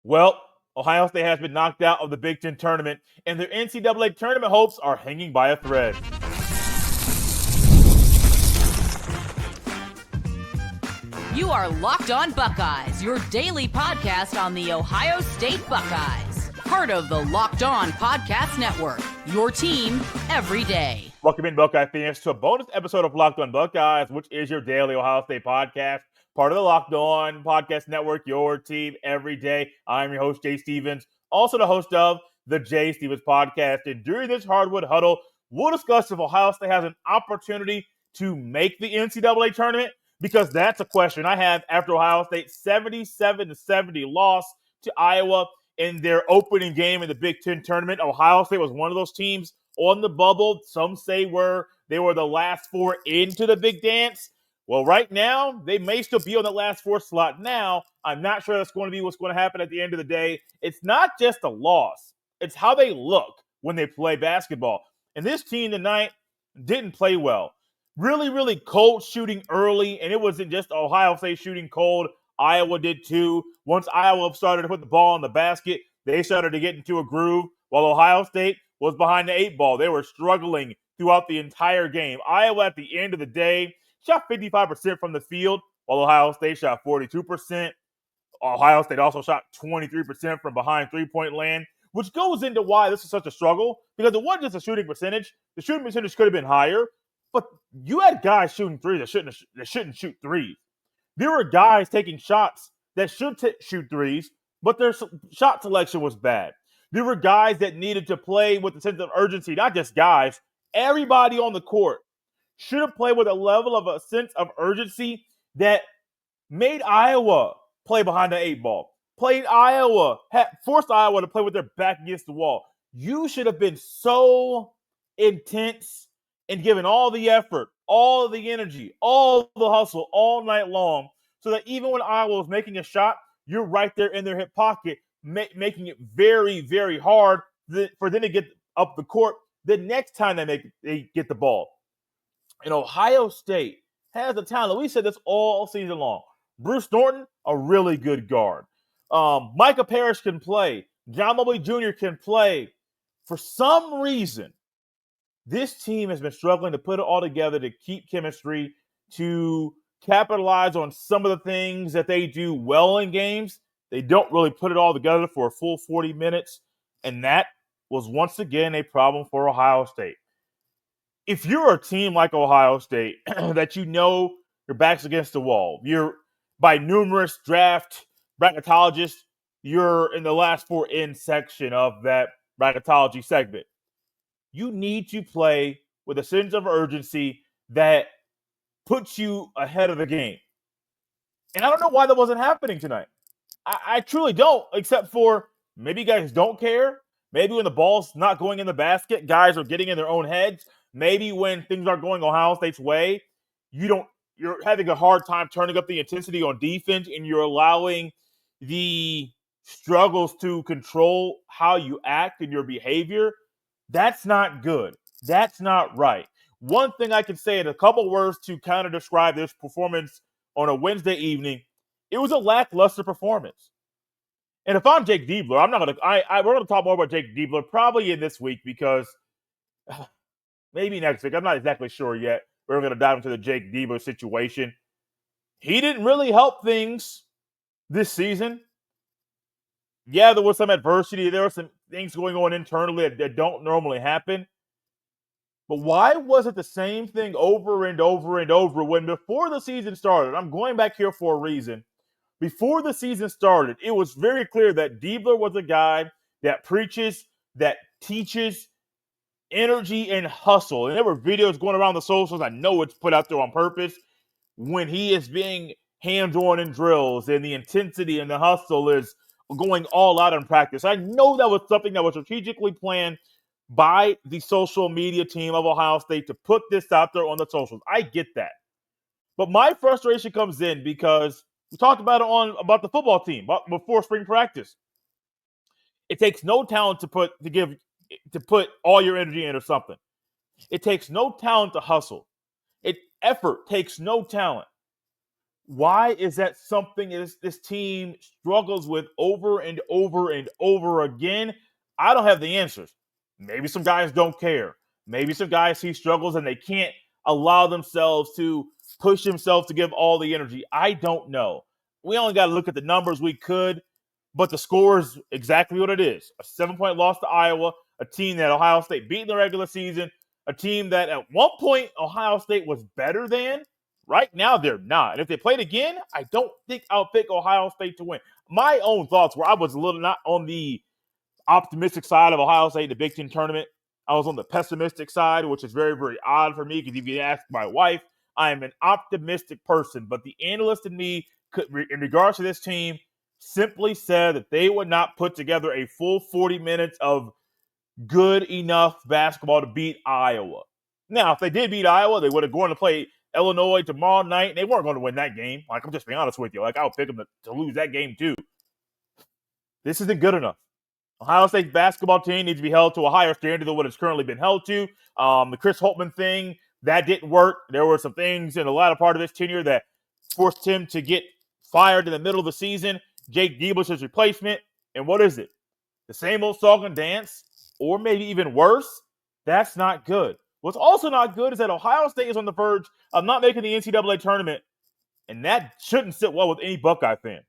Well, Ohio State has been knocked out of the Big Ten tournament, and their NCAA tournament hopes are hanging by a thread. You are Locked On Buckeyes, your daily podcast on the Ohio State Buckeyes. Part of the Locked On Podcast Network, your team every day. Welcome in, Buckeye fans, to a bonus episode of Locked On Buckeyes, which is your daily Ohio State podcast. Part of the Locked On Podcast Network, your team every day. I'm your host, Jay Stevens, also the host of the Jay Stevens Podcast. And during this Hardwood Huddle, we'll discuss if Ohio State has an opportunity to make the NCAA tournament, because that's a question I have after Ohio State's 77-70 loss to Iowa in their opening game in the Big Ten tournament. Ohio State was one of those teams on the bubble. Some say they were the last four into the big dance. Well, right now, they may still be on the last four slot now. I'm not sure that's going to be what's going to happen at the end of the day. It's not just a loss. It's how they look when they play basketball. And this team tonight didn't play well. Really, really cold shooting early, and it wasn't just Ohio State shooting cold. Iowa did too. Once Iowa started to put the ball in the basket, they started to get into a groove, while Ohio State was behind the eight ball. They were struggling throughout the entire game. Iowa, at the end of the day, shot 55% from the field, while Ohio State shot 42%. Ohio State also shot 23% from behind three-point land, which goes into why this is such a struggle, because it wasn't just a shooting percentage. The shooting percentage could have been higher, but you had guys shooting threes that shouldn't shoot threes. There were guys taking shots that should shoot threes, but their shot selection was bad. There were guys that needed to play with a sense of urgency, not just guys. Everybody on the court should have played with a level of a sense of urgency that made Iowa play behind the eight ball, forced Iowa to play with their back against the wall. You should have been so intense and given all the effort, all the energy, all the hustle all night long, so that even when Iowa was making a shot, you're right there in their hip pocket, making it very, very hard for them to get up the court the next time they get the ball. And Ohio State has the talent. We said this all season long. Bruce Thornton, a really good guard. Micah Parrish can play. John Mobley Jr. can play. For some reason, this team has been struggling to put it all together to keep chemistry, to capitalize on some of the things that they do well in games. They don't really put it all together for a full 40 minutes, and that was once again a problem for Ohio State. If you're a team like Ohio State that you know your back's against the wall, you're by numerous draft bracketologists, you're in the last four in section of that bracketology segment. You need to play with a sense of urgency that puts you ahead of the game. And I don't know why that wasn't happening tonight. I truly don't, except for maybe guys don't care. Maybe when the ball's not going in the basket, guys are getting in their own heads. Maybe when things aren't going Ohio State's way, you're having a hard time turning up the intensity on defense, and you're allowing the struggles to control how you act and your behavior. That's not good. That's not right. One thing I can say in a couple words to kind of describe this performance on a Wednesday evening, it was a lackluster performance. And if I'm Jake Diebler, we're going to talk more about Jake Diebler probably in this week, because maybe next week. I'm not exactly sure yet. We're going to dive into the Jake Diebler situation. He didn't really help things this season. Yeah, there was some adversity. There were some things going on internally that don't normally happen. But why was it the same thing over and over and over when before the season started? I'm going back here for a reason. Before the season started, it was very clear that Diebler was a guy that preaches, that teaches energy and hustle. And there were videos going around the socials. I know it's put out there on purpose when he is being hands-on in drills and the intensity and the hustle is going all out in practice. I know that was something that was strategically planned by the social media team of Ohio State to put this out there on the socials. I get that. But my frustration comes in because we talked about it about the football team before spring practice. It takes no talent to put all your energy into something. It takes no talent to hustle. Effort takes no talent. Why is that something this team struggles with over and over and over again? I don't have the answers. Maybe some guys don't care. Maybe some guys see struggles and they can't allow themselves to push themselves to give all the energy. I don't know. We only got to look at the numbers we could, but the score is exactly what it is. A 7-point loss to Iowa, a team that Ohio State beat in the regular season, a team that at one point Ohio State was better than. Right now, they're not. And if they played again, I don't think I'll pick Ohio State to win. My own thoughts were I was a little not on the optimistic side of Ohio State in the Big Ten tournament. I was on the pessimistic side, which is very, very odd for me because if you ask my wife, I am an optimistic person. But the analyst in me, in regards to this team, simply said that they would not put together a full 40 minutes of good enough basketball to beat Iowa. Now, if they did beat Iowa, they would have gone to play Illinois tomorrow night, and they weren't going to win that game. Like, I'm just being honest with you. Like, I'll pick them to lose that game, too. This isn't good enough. Ohio State's basketball team needs to be held to a higher standard than what it's currently been held to. The Chris Holtmann thing, that didn't work. There were some things in the latter part of his tenure that forced him to get fired in the middle of the season. Jake Diebler's his replacement. And what is it? The same old song and dance, or maybe even worse? That's not good. What's also not good is that Ohio State is on the verge of not making the NCAA tournament, and that shouldn't sit well with any Buckeye fan.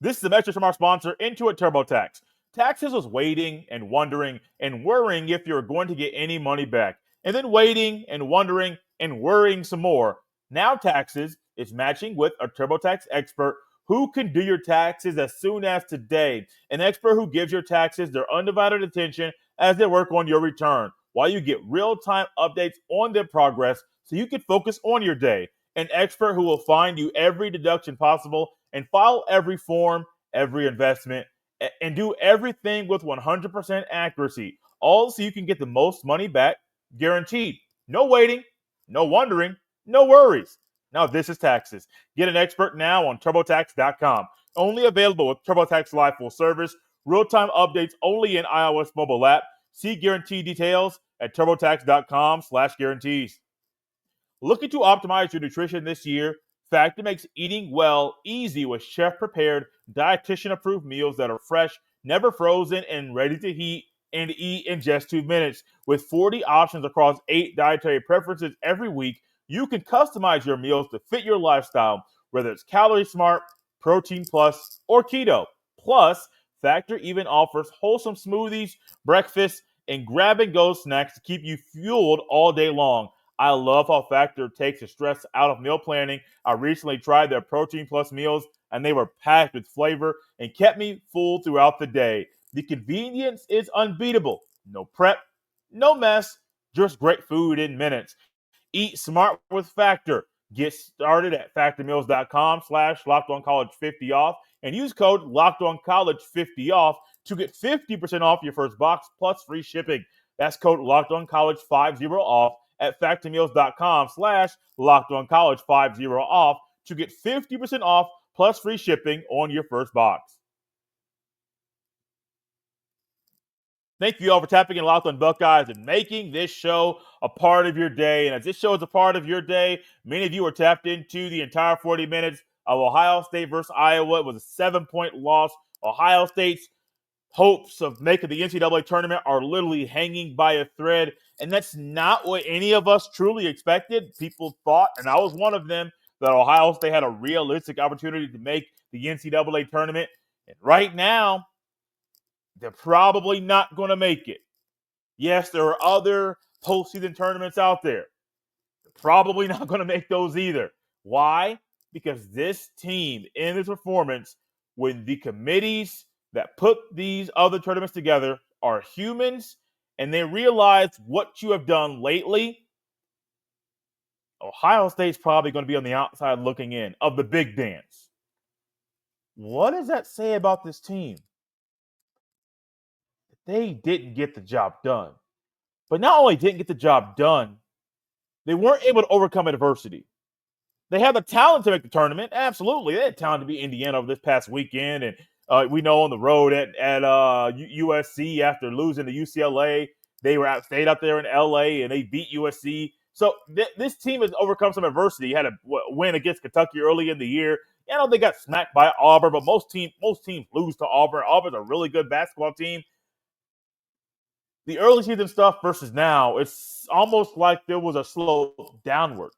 This is a message from our sponsor, Intuit TurboTax. Taxes was waiting and wondering and worrying if you're going to get any money back, and then waiting and wondering and worrying some more. Now Taxes is matching with a TurboTax expert who can do your taxes as soon as today. An expert who gives your taxes their undivided attention as they work on your return, while you get real-time updates on their progress so you can focus on your day. An expert who will find you every deduction possible and file every form, every investment, and do everything with 100% accuracy, all so you can get the most money back guaranteed. No waiting, no wondering, no worries. Now this is Taxes. Get an expert now on TurboTax.com. Only available with TurboTax Live full service. Real-time updates only in iOS mobile app. See guarantee details at TurboTax.com/guarantees. Looking to optimize your nutrition this year? Factor makes eating well easy with chef-prepared, dietitian-approved meals that are fresh, never frozen, and ready to heat and eat in just 2 minutes. With 40 options across 8 dietary preferences every week, you can customize your meals to fit your lifestyle, whether it's Calorie Smart, Protein Plus, or Keto. Plus, Factor even offers wholesome smoothies, breakfasts, and grab-and-go snacks to keep you fueled all day long. I love how Factor takes the stress out of meal planning. I recently tried their Protein Plus meals, and they were packed with flavor and kept me full throughout the day. The convenience is unbeatable. No prep, no mess, just great food in minutes. Eat smart with Factor. Get started at factormeals.com/LockedOnCollege50 off and use code LockedOnCollege50 off to get 50% off your first box plus free shipping. That's code LockedOnCollege50 off at factormeals.com/LockedOnCollege50 off to get 50% off plus free shipping on your first box. Thank you all for tapping in Locked on Buckeyes and making this show a part of your day. And as this show is a part of your day, many of you are tapped into the entire 40 minutes of Ohio State versus Iowa. It was a 7-point loss. Ohio State's hopes of making the NCAA tournament are literally hanging by a thread. And that's not what any of us truly expected. People thought, and I was one of them, that Ohio State had a realistic opportunity to make the NCAA tournament. And right now, they're probably not going to make it. Yes, there are other postseason tournaments out there. They're probably not going to make those either. Why? Because this team, in this performance, when the committees that put these other tournaments together are humans and they realize what you have done lately, Ohio State's probably going to be on the outside looking in of the big dance. What does that say about this team? They didn't get the job done. But not only didn't get the job done, they weren't able to overcome adversity. They had the talent to make the tournament. Absolutely. They had talent to beat Indiana over this past weekend. And we know on the road at USC after losing to UCLA, they stayed out there in LA and they beat USC So this team has overcome some adversity. Had a win against Kentucky early in the year. I know they got smacked by Auburn, but most teams lose to Auburn. Auburn's a really good basketball team. The early season stuff versus now, it's almost like there was a slope downward.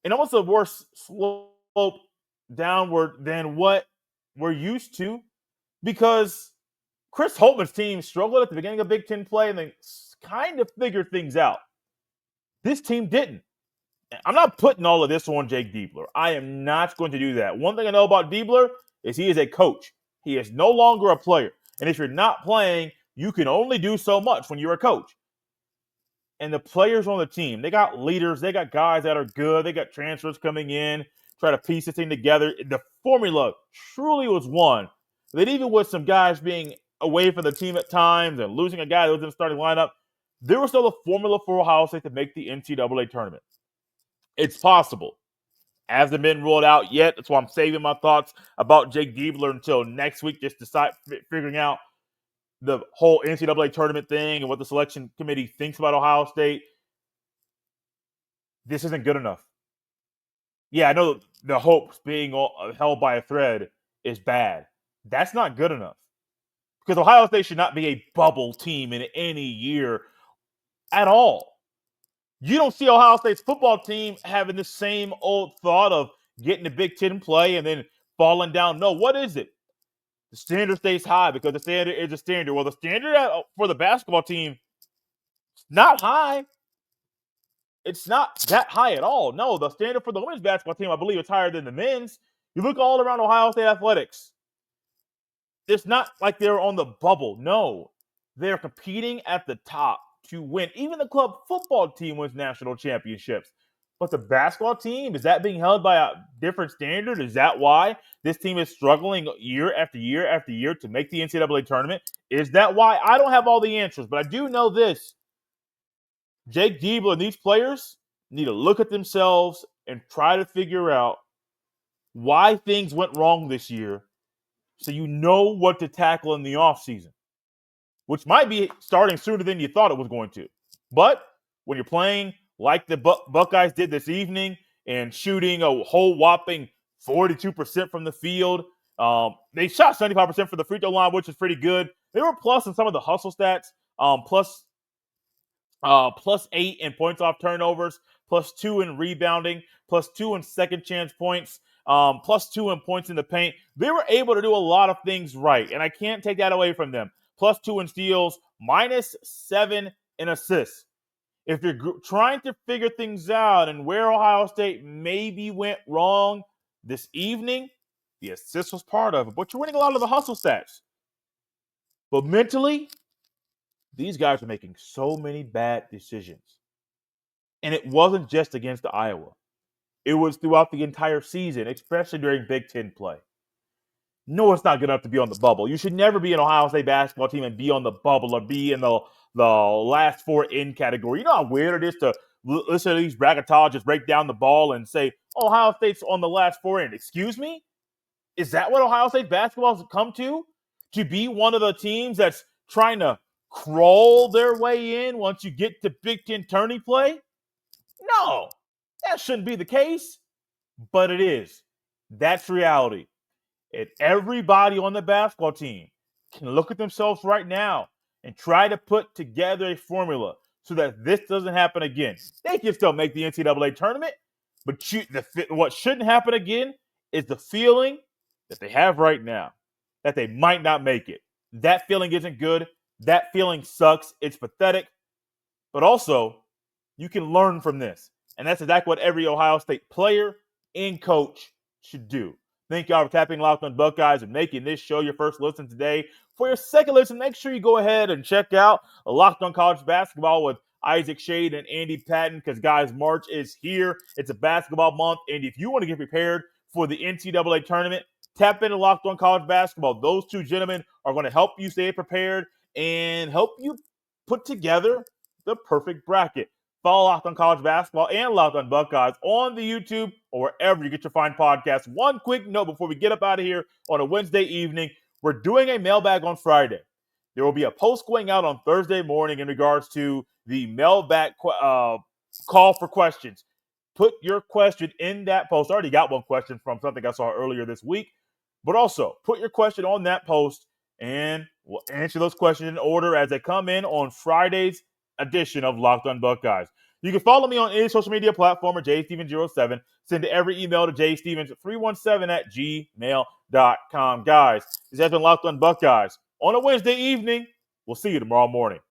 And almost a worse slope downward than what we're used to, because Chris Holtman's team struggled at the beginning of Big Ten play and then kind of figured things out. This team didn't. I'm not putting all of this on Jake Diebler. I am not going to do that. One thing I know about Diebler is he is a coach. He is no longer a player. And if you're not playing, you can only do so much when you're a coach. And the players on the team, they got leaders. They got guys that are good. They got transfers coming in, try to piece this thing together. The formula truly was one. That even with some guys being away from the team at times and losing a guy that was in the starting lineup, there was still a formula for Ohio State to make the NCAA tournament. It's possible. Hasn't been ruled out yet. That's why I'm saving my thoughts about Jake Diebler until next week, just figuring out the whole NCAA tournament thing and what the selection committee thinks about Ohio State. This isn't good enough. Yeah, I know the hopes being held by a thread is bad. That's not good enough. Because Ohio State should not be a bubble team in any year at all. You don't see Ohio State's football team having the same old thought of getting the Big Ten play and then falling down. No, what is it? The standard stays high because the standard is a standard. Well, the standard for the basketball team is not high. It's not that high at all. No, the standard for the women's basketball team, I believe, is higher than the men's. You look all around Ohio State athletics. It's not like they're on the bubble. No, they're competing at the top to win. Even the club football team wins national championships. But the basketball team, is that being held by a different standard? Is that why this team is struggling year after year after year to make the NCAA tournament? Is that why? I don't have all the answers, but I do know this. Jake Diebler and these players need to look at themselves and try to figure out why things went wrong this year so you know what to tackle in the offseason, which might be starting sooner than you thought it was going to. But when you're playing like the Buckeyes did this evening and shooting a whole whopping 42% from the field, they shot 75% for the free throw line, which is pretty good. They were plus in some of the hustle stats, plus 8 in points off turnovers, plus 2 in rebounding, plus 2 in second chance points, plus 2 in points in the paint. They were able to do a lot of things right, and I can't take that away from them. Plus 2 in steals, minus 7 in assists. If you're trying to figure things out and where Ohio State maybe went wrong this evening, the assist was part of it. But you're winning a lot of the hustle stats. But mentally, these guys are making so many bad decisions. And it wasn't just against Iowa. It was throughout the entire season, especially during Big Ten play. No, it's not good enough to be on the bubble. You should never be an Ohio State basketball team and be on the bubble or be in the last 4 in category. You know how weird it is to listen to these bracketologists break down the ball and say, Ohio State's on the last 4 in. Excuse me? Is that what Ohio State basketball has come to? To be one of the teams that's trying to crawl their way in once you get to Big Ten tourney play? No, that shouldn't be the case, but it is. That's reality. And everybody on the basketball team can look at themselves right now and try to put together a formula so that this doesn't happen again. They can still make the NCAA tournament, but what shouldn't happen again is the feeling that they have right now, that they might not make it. That feeling isn't good. That feeling sucks. It's pathetic. But also, you can learn from this. And that's exactly what every Ohio State player and coach should do. Thank y'all for tapping Locked On Buckeyes and making this show your first listen today. For your second listen, make sure you go ahead and check out Locked On College Basketball with Isaac Shade and Andy Patton, because, guys, March is here. It's a basketball month, and if you want to get prepared for the NCAA tournament, tap into Locked On College Basketball. Those two gentlemen are going to help you stay prepared and help you put together the perfect bracket. Follow Locked On College Basketball and Locked On Buckeyes on the YouTube or wherever you get your fine podcasts. One quick note before we get up out of here on a Wednesday evening. We're doing a mailbag on Friday. There will be a post going out on Thursday morning in regards to the mailbag call for questions. Put your question in that post. I already got one question from something I saw earlier this week, but also put your question on that post, and we'll answer those questions in order as they come in on Friday's edition of Locked On Buckeyes. You can follow me on any social media platform at jstevens07. Send every email to jstevens317@gmail.com. Guys, this has been Locked On Buckeyes on a Wednesday evening. We'll see you tomorrow morning.